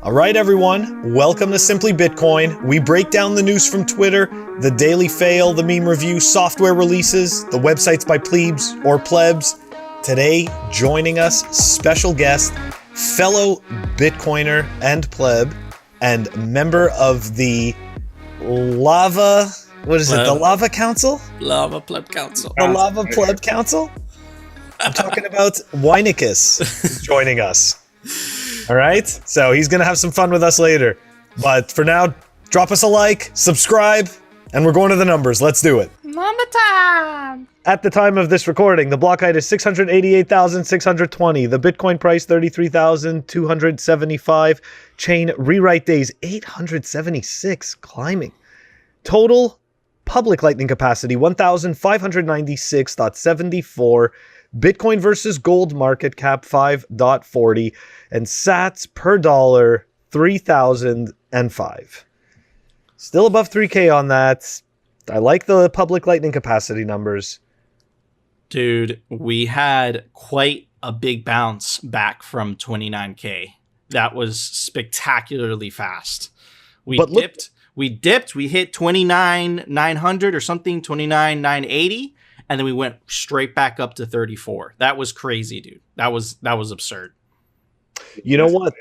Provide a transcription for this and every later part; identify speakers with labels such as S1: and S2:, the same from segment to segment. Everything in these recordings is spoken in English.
S1: All right, everyone, welcome to Simply Bitcoin. We break down the news from Twitter, the daily fail, the meme review, software releases, the websites by plebes or plebs. Today, joining us, special guest, fellow Bitcoiner and pleb, and member of the Lava, what is it, the Lava Council?
S2: Lava Pleb Council.
S1: The Lava Pleb Council? I'm talking about Weinicus joining us. All right, so he's going to have some fun with us later. But for now, drop us a like, subscribe, and we're going to the numbers. Let's do it.
S2: Number time!
S1: At the time of this recording, the block height is 688,620. The Bitcoin price, 33,275. Chain rewrite days, 876, climbing. Total public lightning capacity, 1,596.74. Bitcoin versus gold market cap 5.40 and sats per dollar 3,005. Still above 3K on that. I like the public lightning capacity numbers.
S2: Dude, we had quite a big bounce back from 29K. That was spectacularly fast. We dipped, we hit 29,900 or something, 29,980. And then we went straight back up to 34. That was crazy, dude. That was absurd.
S1: You know what?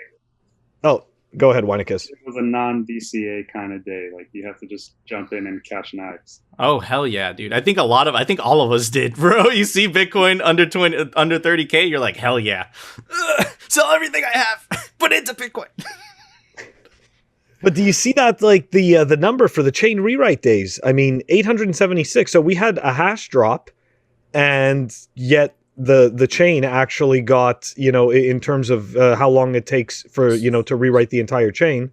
S1: Oh, go ahead, Weinicus.
S3: It was a non-DCA kind of day. Like, you have to just jump in and catch knives.
S2: Oh, hell yeah, dude. I think all of us did, bro. You see Bitcoin under 30K, you're like, hell yeah. Sell everything I have. Put it into Bitcoin.
S1: But do you see that, like, the number for the chain rewrite days? I mean, 876. So we had a hash drop, and yet the chain actually got, in terms of how long it takes for, to rewrite the entire chain.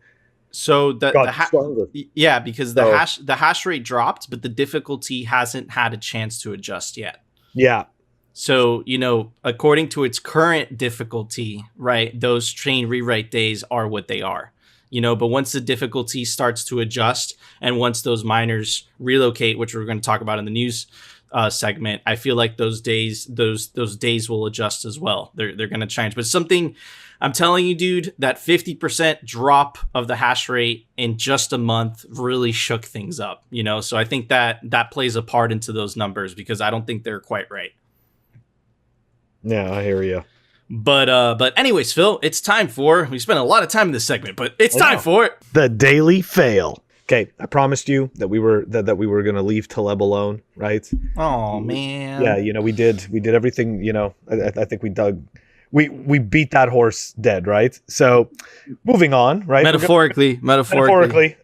S2: So because the hash rate dropped, but the difficulty hasn't had a chance to adjust yet.
S1: Yeah.
S2: So, according to its current difficulty, right, those chain rewrite days are what they are. But once the difficulty starts to adjust and once those miners relocate, which we're going to talk about in the news segment, I feel like those days will adjust as well. They're going to change. But something I'm telling you, dude, that 50% drop of the hash rate in just a month really shook things up, So I think that plays a part into those numbers because I don't think they're quite right.
S1: Yeah, I hear you.
S2: But anyways, Phil, it's time for, we spent a lot of time in this segment, but it's time for it.
S1: The daily fail. Okay, I promised you that we were going to leave Taleb alone, right?
S2: Oh man.
S1: Yeah, we did everything, I think we beat that horse dead, right? So, moving on, right?
S2: Metaphorically,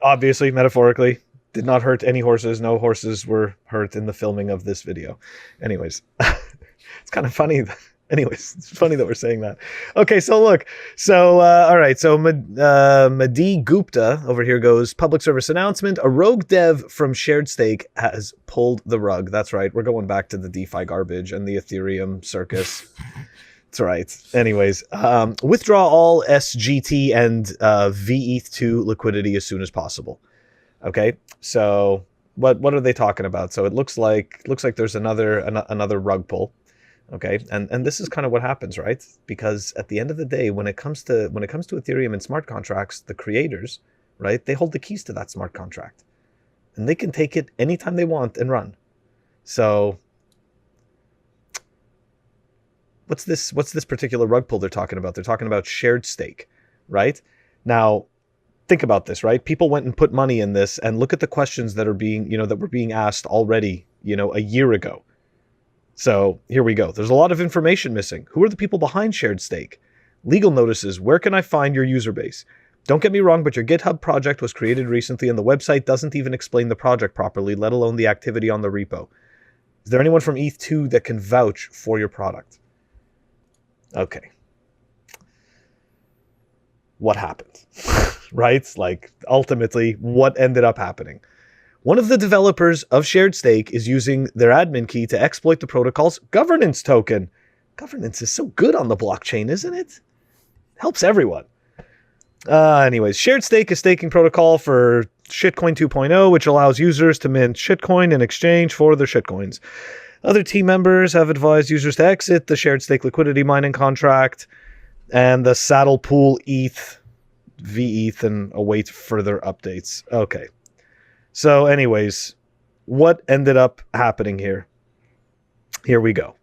S1: obviously, metaphorically. Did not hurt any horses. No horses were hurt in the filming of this video. Anyways, it's kind of funny. Anyways, it's funny that we're saying that. Okay, so look. So, all right. So, Madi Gupta over here goes, public service announcement. A rogue dev from SharedStake has pulled the rug. That's right. We're going back to the DeFi garbage and the Ethereum circus. That's right. Anyways, withdraw all SGT and VETH2 liquidity as soon as possible. Okay, so what are they talking about? So it looks like there's another rug pull. Okay, and this is kind of what happens, right? Because at the end of the day, when it comes to Ethereum and smart contracts, the creators, right, they hold the keys to that smart contract, and they can take it anytime they want and run. So, what's this particular rug pull they're talking about? They're talking about SharedStake, right? Now, think about this, right? People went and put money in this, and look at the questions that are being, that were being asked already, a year ago. So here we go. There's a lot of information missing. Who are the people behind SharedStake? Legal notices. Where can I find your user base? Don't get me wrong, but your GitHub project was created recently and the website doesn't even explain the project properly, let alone the activity on the repo. Is there anyone from ETH2 that can vouch for your product? Okay. What happened? Right? Like, ultimately, what ended up happening? One of the developers of SharedStake is using their admin key to exploit the protocol's governance token. Governance is so good on the blockchain, isn't it? Helps everyone. Anyways, SharedStake is staking protocol for Shitcoin 2.0, which allows users to mint shitcoin in exchange for their shitcoins. Other team members have advised users to exit the SharedStake liquidity mining contract and the saddle pool ETH VETH and await further updates. Okay. So anyways, what ended up happening here? Here we go.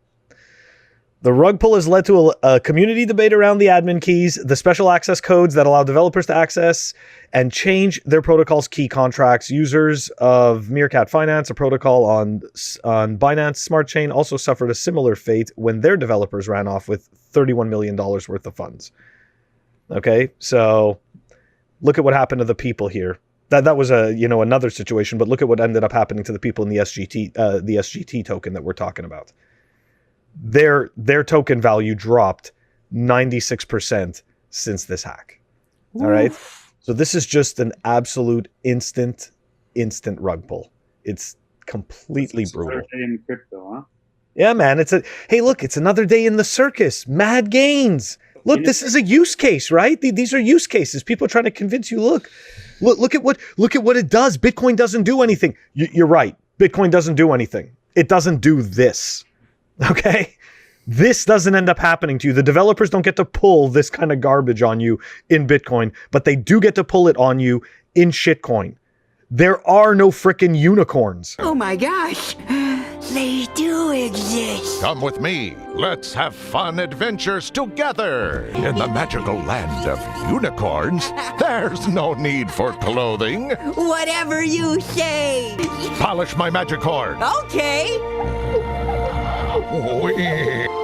S1: The rug pull has led to a community debate around the admin keys, the special access codes that allow developers to access and change their protocol's key contracts. Users of Meerkat Finance, a protocol on Binance Smart Chain, also suffered a similar fate when their developers ran off with $31 million worth of funds. Okay, so look at what happened to the people here. That was another situation, but look at what ended up happening to the people in the SGT token that we're talking about. Their token value dropped 96% since this hack. Oof. All right. So this is just an absolute instant rug pull. It's completely brutal.
S3: Day in crypto, huh?
S1: Yeah, man. It's another day in the circus. Mad gains. Look, this is a use case, right? These are use cases. People trying to convince you, look at what it does. Bitcoin doesn't do anything. You're right. Bitcoin doesn't do anything. It doesn't do this. Okay? This doesn't end up happening to you. The developers don't get to pull this kind of garbage on you in Bitcoin, but they do get to pull it on you in shitcoin. There are no frickin' unicorns.
S4: Oh my gosh. They do exist.
S5: Come with me. Let's have fun adventures together. In the magical land of unicorns, there's no need for clothing.
S4: Whatever you say.
S5: Polish my magic horn.
S4: Okay.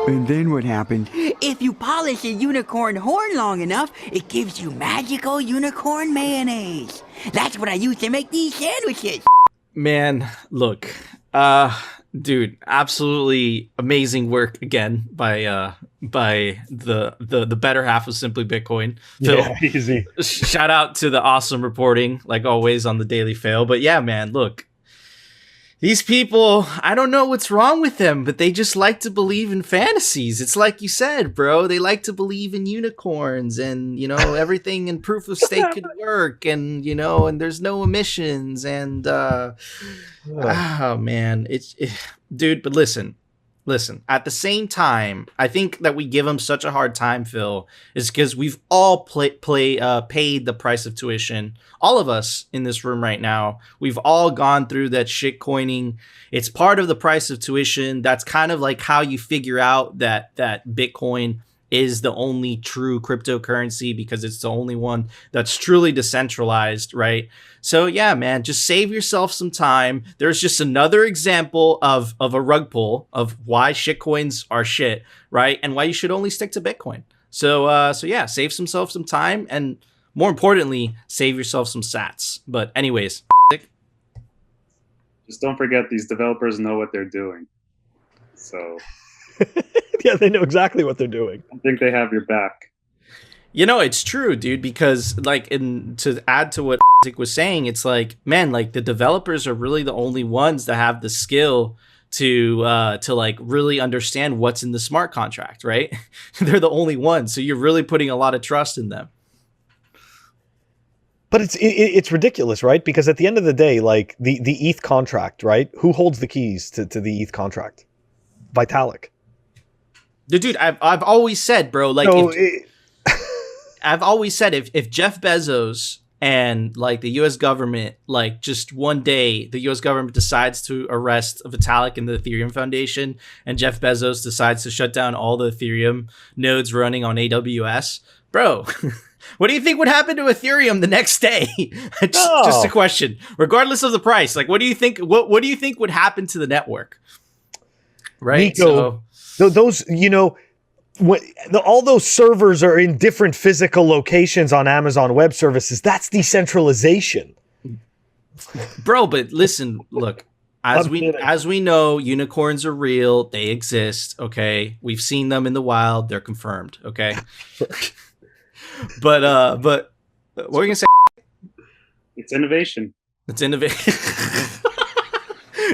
S4: And then what happened? If you polish a unicorn horn long enough, it gives you magical unicorn mayonnaise. That's what I use to make these sandwiches.
S2: Man, look, dude, absolutely amazing work again by the better half of Simply Bitcoin. Phil,
S1: yeah, easy.
S2: Shout out to the awesome reporting, like always on the Daily Fail. But yeah, man, look. These people, I don't know what's wrong with them, but they just like to believe in fantasies. It's like you said, bro. They like to believe in unicorns and, everything in proof of stake could work and, and there's no emissions and, oh man, dude, but listen, at the same time, I think that we give them such a hard time, Phil, is because we've all paid the price of tuition. All of us in this room right now, we've all gone through that shit coining. It's part of the price of tuition. That's kind of like how you figure out that Bitcoin is the only true cryptocurrency because it's the only one that's truly decentralized, right? So yeah, man, just save yourself some time. There's just another example of a rug pull of why shitcoins are shit, right? And why you should only stick to Bitcoin. So yeah, save yourself some time and more importantly, save yourself some sats. But anyways,
S3: just don't forget these developers know what they're doing. So
S1: yeah, they know exactly what they're doing.
S3: I think they have your back.
S2: It's true, dude, because to add to what was saying, it's like, man, like the developers are really the only ones that have the skill to like really understand what's in the smart contract, right? They're the only ones. So you're really putting a lot of trust in them.
S1: But it's ridiculous, right? Because at the end of the day, like the ETH contract, right? Who holds the keys to the ETH contract? Vitalik.
S2: Dude, I've always said, bro, like I've always said if Jeff Bezos and like the US government, like just one day the US government decides to arrest Vitalik and the Ethereum Foundation and Jeff Bezos decides to shut down all the Ethereum nodes running on AWS, bro, what do you think would happen to Ethereum the next day? Just a question. Regardless of the price, like what do you think would happen to the network? Right?
S1: Nico, those, all those servers are in different physical locations on Amazon Web Services. That's decentralization.
S2: Bro, but listen, look, as we know, unicorns are real. They exist, okay? We've seen them in the wild. They're confirmed, okay? But what were you gonna say?
S3: It's innovation.
S2: It's innovation.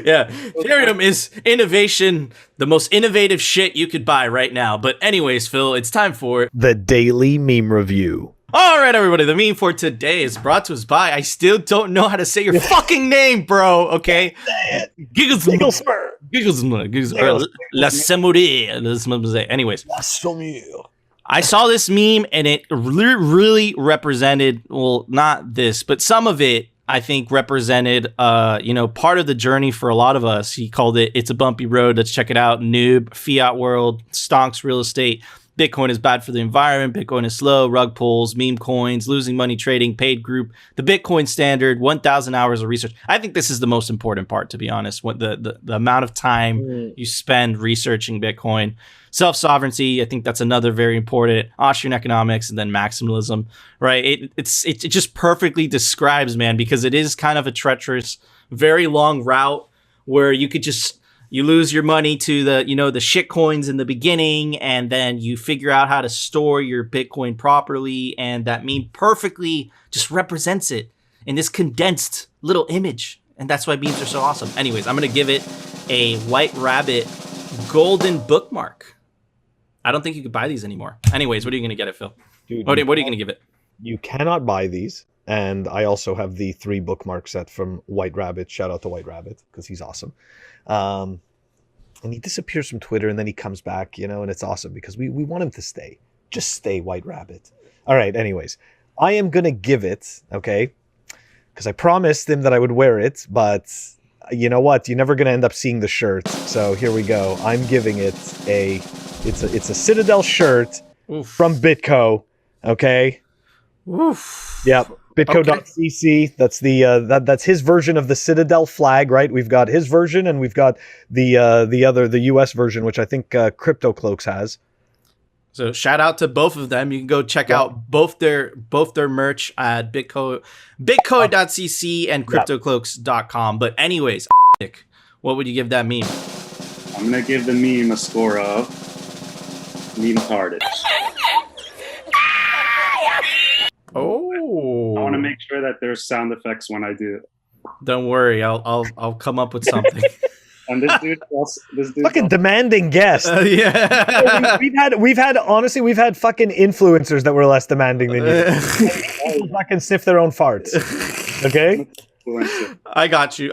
S2: Yeah, Ethereum is innovation, the most innovative shit you could buy right now. But anyways, Phil, it's time for
S1: the Daily Meme Review.
S2: All right, everybody, the meme for today is brought to us by, I still don't know how to say your fucking name, bro, okay? Gigglesmer. La Semoure. Anyways. I saw this meme and it really represented, well, not this, but some of it, I think, represented, part of the journey for a lot of us. He called it, "It's a bumpy road. Let's check it out. Noob, fiat world, stonks real estate. Bitcoin is bad for the environment. Bitcoin is slow. Rug pulls, meme coins, losing money trading, paid group, the Bitcoin standard, 1,000 hours of research." I think this is the most important part, to be honest. What the amount of time you spend researching Bitcoin. Self-sovereignty, I think that's another very important. Austrian economics, and then maximalism, right? It just perfectly describes, man, because it is kind of a treacherous, very long route where you lose your money to the shit coins in the beginning, and then you figure out how to store your Bitcoin properly, and that meme perfectly just represents it in this condensed little image, and that's why memes are so awesome. Anyways, I'm gonna give it a White Rabbit golden bookmark. I don't think you could buy these anymore. Anyways, what are you going to get it, Phil?
S1: Dude,
S2: what are you going to give it?
S1: You cannot buy these. And I also have the 3 bookmark set from White Rabbit. Shout out to White Rabbit because he's awesome. And he disappears from Twitter and then he comes back, and it's awesome because we want him to stay. Just stay, White Rabbit. All right, anyways. I am going to give it, okay, because I promised him that I would wear it, but you know what? You're never going to end up seeing the shirt. So here we go. I'm giving it it's a Citadel shirt from Bitco, okay?
S2: Oof.
S1: Yep. Bitco.cc. That's that's his version of the Citadel flag, right? We've got his version and we've got the US version, which I think Crypto Cloaks has.
S2: So shout out to both of them. You can go check out both their merch at bitco.cc and cryptocloaks.com. But anyways, what would you give that meme?
S3: I'm going to give the meme a score of meme-tarded.
S2: Oh.
S3: I want to make sure that there's sound effects when I do it.
S2: Don't worry, I'll come up with something.
S3: And this dude
S1: fucking demanding guest.
S2: Yeah.
S1: we've had fucking influencers that were less demanding than you. People fucking sniff their own farts. Okay?
S2: I got you.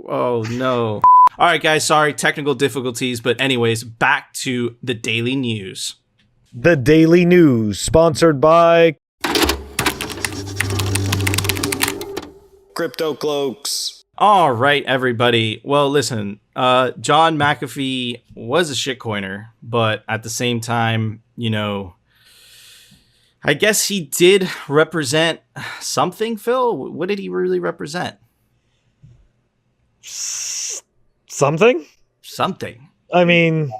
S2: Oh no. All right, guys, sorry, technical difficulties, but anyways, back to the daily news.
S1: The daily news, sponsored by
S6: Crypto Cloaks.
S2: All right, everybody. Well, listen, John McAfee was a shitcoiner, but at the same time, I guess he did represent something, Phil. What did he really represent?
S1: Something? I mean,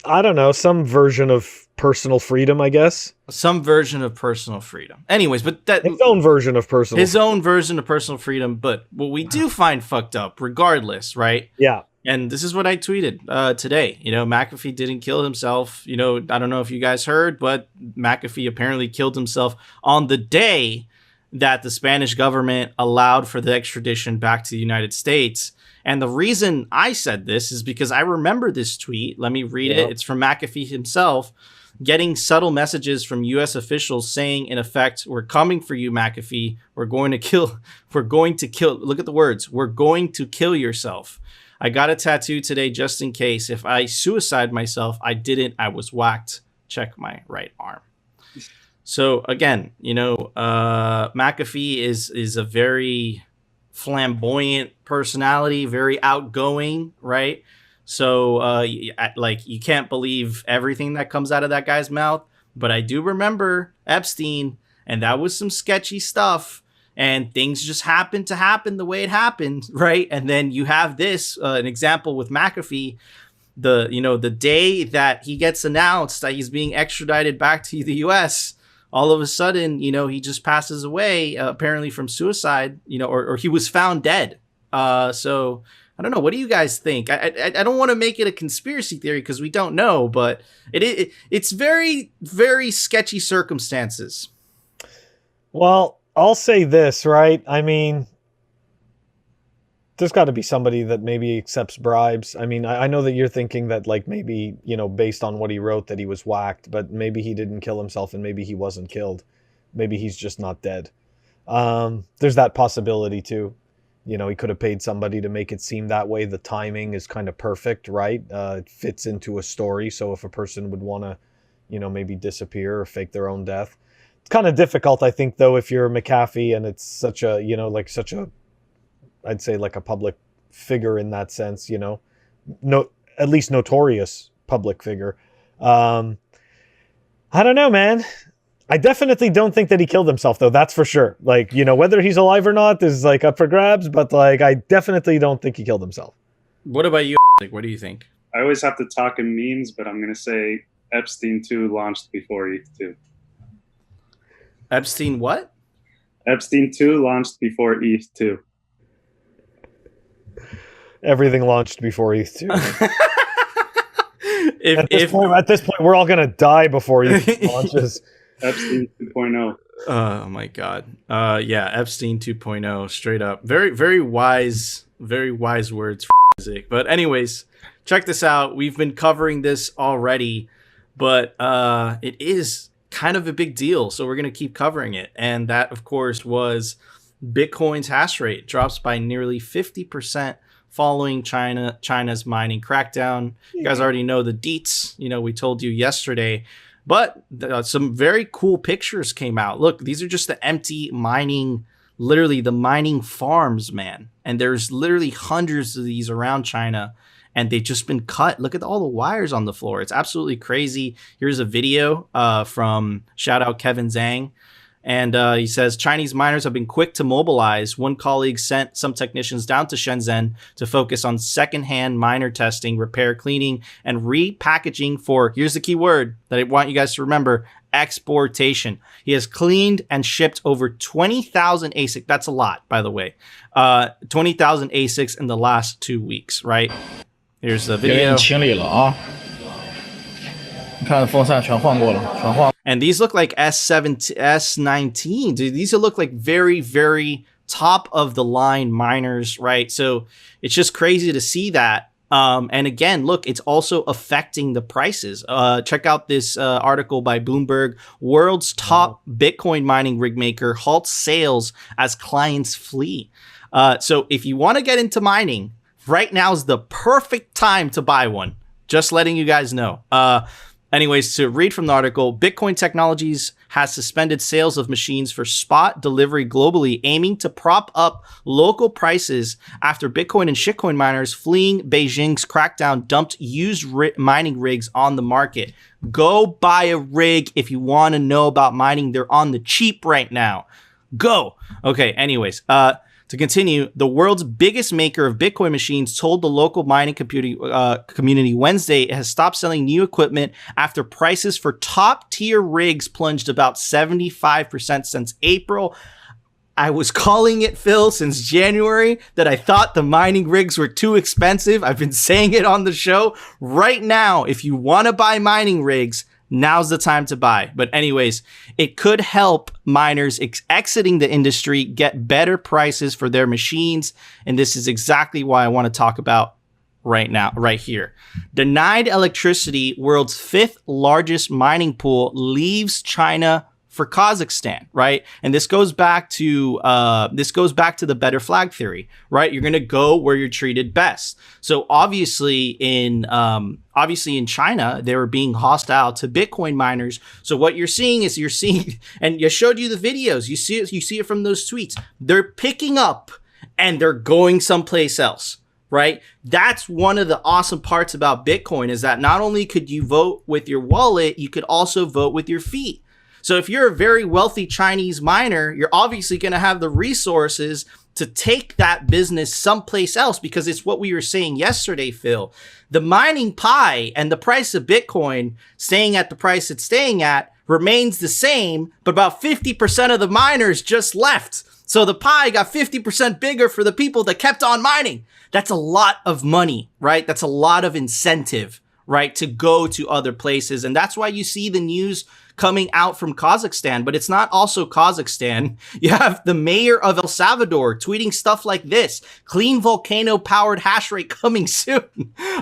S1: I don't know, some version of personal freedom, I guess.
S2: Some version of personal freedom. Anyways, but
S1: his own version of personal
S2: freedom. But what we do find fucked up, regardless, right?
S1: Yeah.
S2: And this is what I tweeted today. McAfee didn't kill himself. I don't know if you guys heard, but McAfee apparently killed himself on the day that the Spanish government allowed for the extradition back to the United States. And the reason I said this is because I remember this tweet. Let me read it. It's from McAfee himself, getting subtle messages from U.S. officials saying, in effect, "We're coming for you, McAfee. We're going to kill. Look at the words. We're going to kill yourself. I got a tattoo today just in case. If I suicide myself, I didn't. I was whacked. Check my right arm." So again, McAfee is a very flamboyant personality, very outgoing, right? So you can't believe everything that comes out of that guy's mouth. But I do remember Epstein, and that was some sketchy stuff, and things just happened to happen the way it happened, right? And then you have this an example with McAfee. The day that he gets announced that he's being extradited back to the US, all of a sudden, he just passes away, apparently from suicide, or he was found dead. So I don't know. What do you guys think? I don't want to make it a conspiracy theory because we don't know, but it's very, very sketchy circumstances.
S1: Well, I'll say this, right? I mean, there's got to be somebody that maybe accepts bribes. I mean, I know that you're thinking that, like, maybe, based on what he wrote, that he was whacked, but maybe he didn't kill himself and maybe he wasn't killed. Maybe he's just not dead. There's that possibility too. He could have paid somebody to make it seem that way. The timing is kind of perfect, right? It fits into a story. So if a person would want to, maybe disappear or fake their own death. It's kind of difficult, I think, though, if you're McAfee and it's such a, I'd say like a public figure in that sense, at least notorious public figure. I don't know, man. I definitely don't think that he killed himself, though. That's for sure. Like, whether he's alive or not is like up for grabs, but like, I definitely don't think he killed himself.
S2: What about you? Like, what do you think?
S3: I always have to talk in memes, but I'm going to say Epstein 2 launched before ETH 2.
S2: Epstein what?
S3: Epstein 2 launched before ETH 2.
S1: Everything launched before ETH 2.
S2: At
S1: this point, we're all going to die before ETH launches.
S3: Epstein 2.0.
S2: Oh my God. Yeah, Epstein 2.0, straight up. Very, very wise words for music. But anyways, check this out. We've been covering this already, but it is kind of a big deal. So we're going to keep covering it. And that, of course, was Bitcoin's hash rate drops by nearly 50% following China's mining crackdown. You guys already know the deets. We told you yesterday. But some very cool pictures came out. Look, these are just the empty mining, literally the mining farms, man. And there's literally hundreds of these around China, and they've just been cut. Look at all the wires on the floor. It's absolutely crazy. Here's a video from shout out Kevin Zhang. And he says, Chinese miners have been quick to mobilize. One colleague sent some technicians down to Shenzhen to focus on secondhand miner testing, repair, cleaning, and repackaging for, here's the key word that I want you guys to remember, exportation. He has cleaned and shipped over 20,000 ASIC. That's a lot, by the way. 20,000 ASICs in the last 2 weeks, right? Here's the video. And these look like S7, S19. Dude, these look like very, very top of the line miners, right? So it's just crazy to see that. And again, look, it's also affecting the prices. Check out this article by Bloomberg. World's top Bitcoin mining rig maker halts sales as clients flee. So if you want to get into mining, right now is the perfect time to buy one. Just letting you guys know. Anyways, to read from the article, Bitcoin Technologies has suspended sales of machines for spot delivery globally, aiming to prop up local prices after Bitcoin and shitcoin miners fleeing Beijing's crackdown dumped used mining rigs on the market. Go buy a rig if you want to know about mining. They're on the cheap right now. Go. Okay, anyways, to continue, the world's biggest maker of Bitcoin machines told the local mining community Wednesday it has stopped selling new equipment after prices for top-tier rigs plunged about 75% since April. I was calling it, Phil, since January that I thought the mining rigs were too expensive. I've been saying it on the show. Right now, if you want to buy mining rigs, now's the time to buy. But anyways, it could help miners exiting the industry get better prices for their machines. And this is exactly why I want to talk about right now, right here. Denied electricity, world's 5th largest mining pool, leaves China for Kazakhstan, right? And this goes back to the better flag theory, right? You're going to go where you're treated best. So obviously in China, they were being hostile to Bitcoin miners. So what you're seeing, and I showed you the videos. You see it from those tweets. They're picking up and they're going someplace else, right? That's one of the awesome parts about Bitcoin is that not only could you vote with your wallet, you could also vote with your feet. So if you're a very wealthy Chinese miner, you're obviously going to have the resources to take that business someplace else, because it's what we were saying yesterday, Phil. The mining pie and the price of Bitcoin staying at the price it's staying at remains the same, but about 50% of the miners just left. So the pie got 50% bigger for the people that kept on mining. That's a lot of money, right? That's a lot of incentive, right, to go to other places. And that's why you see the news coming out from Kazakhstan, but it's not also Kazakhstan. You have the mayor of El Salvador tweeting stuff like this: clean volcano powered hash rate coming soon.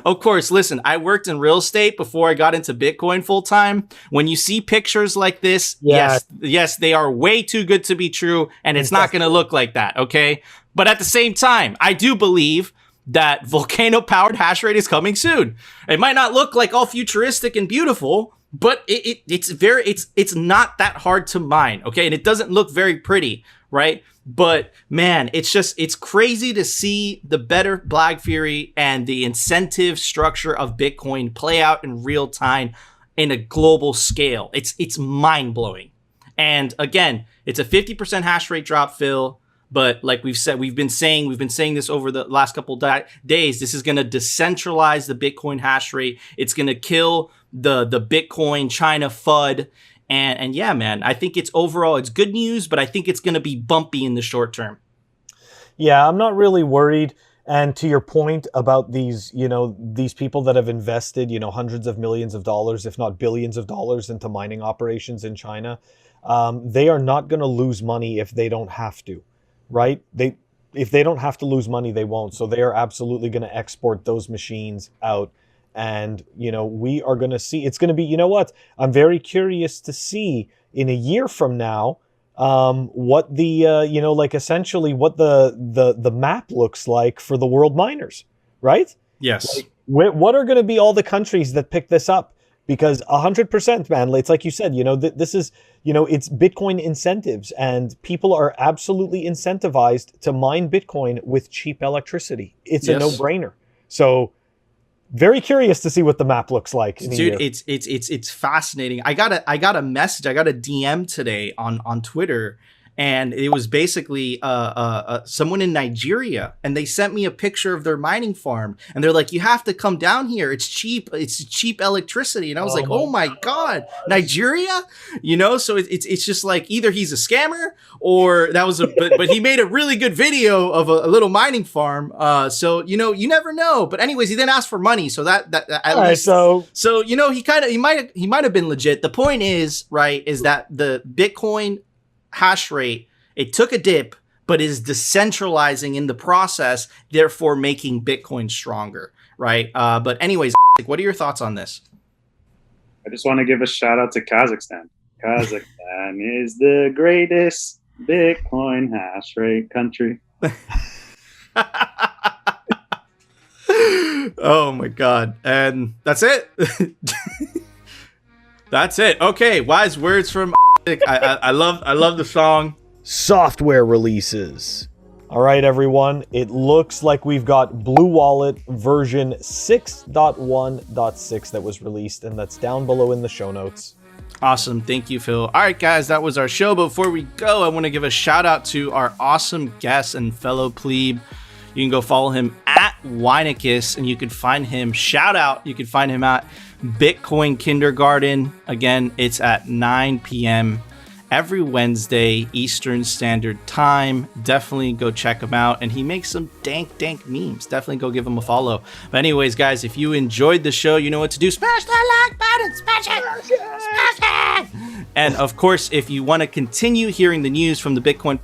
S2: Of course, listen, I worked in real estate before I got into Bitcoin full time. When you see pictures like this, yes, they are way too good to be true. And it's not going to look like that. Okay. But at the same time, I do believe that volcano powered hash rate is coming soon. It might not look like all futuristic and beautiful, but it's not that hard to mine, okay? And it doesn't look very pretty, right? But man, it's crazy to see the better Black Fury and the incentive structure of Bitcoin play out in real time in a global scale. It's mind blowing. And again, it's a 50% hash rate drop, Phil. But like we've been saying this over the last couple days. This is going to decentralize the Bitcoin hash rate. It's going to kill the Bitcoin China FUD. And yeah, man, I think it's good news, but I think it's going to be bumpy in the short term.
S1: Yeah, I'm not really worried. And to your point about these people that have invested, hundreds of millions of dollars, if not billions of dollars into mining operations in China, they are not going to lose money if they don't have to. Right? If they don't have to lose money, they won't. So they are absolutely going to export those machines out. And, we are going to see, it's going to be, you know what? I'm very curious to see in a year from now, what the, essentially what the map looks like for the world miners, right?
S2: Yes.
S1: Like, what are going to be all the countries that pick this up? Because 100%, man, it's like you said, this is, it's Bitcoin incentives, and people are absolutely incentivized to mine Bitcoin with cheap electricity. It's a no-brainer. So very curious to see what the map looks like.
S2: Dude, it's fascinating. I got a message. I got a DM today on Twitter. And it was basically someone in Nigeria, and they sent me a picture of their mining farm, and they're like, "You have to come down here. It's cheap. It's cheap electricity." And I was like, "Oh my god, Nigeria!" So it's just like either he's a scammer or that was but he made a really good video of a little mining farm. So you never know. But anyways, he then asked for money, so that at least so he might have been legit. The point is that the Bitcoin hash rate, it took a dip, but is decentralizing in the process, therefore making Bitcoin stronger, right? But anyways, what are your thoughts on this?
S3: I just want to give a shout out to Kazakhstan. Kazakhstan is the greatest Bitcoin hash rate country.
S2: Oh my god. And that's it. That's it. Okay, wise words from I love the song.
S1: Software releases. All right, everyone. It looks like we've got Blue Wallet version 6.1.6 that was released, and that's down below in the show notes.
S2: Awesome. Thank you, Phil. All right, guys, that was our show. Before we go, I want to give a shout out to our awesome guest and fellow plebe. You can go follow him at Weinicus, and you can find him, you can find him at Bitcoin Kindergarten. Again, it's at 9 p.m. every Wednesday, Eastern Standard Time. Definitely go check him out. And he makes some dank memes. Definitely go give him a follow. But anyways, guys, if you enjoyed the show, you know what to do. Smash that like button. Smash it. Smash it. And of course, if you want to continue hearing the news from the Bitcoin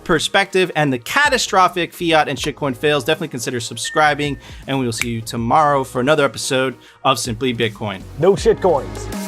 S2: perspective and the catastrophic fiat and shitcoin fails, definitely consider subscribing. And we will see you tomorrow for another episode of Simply Bitcoin.
S1: No shitcoins.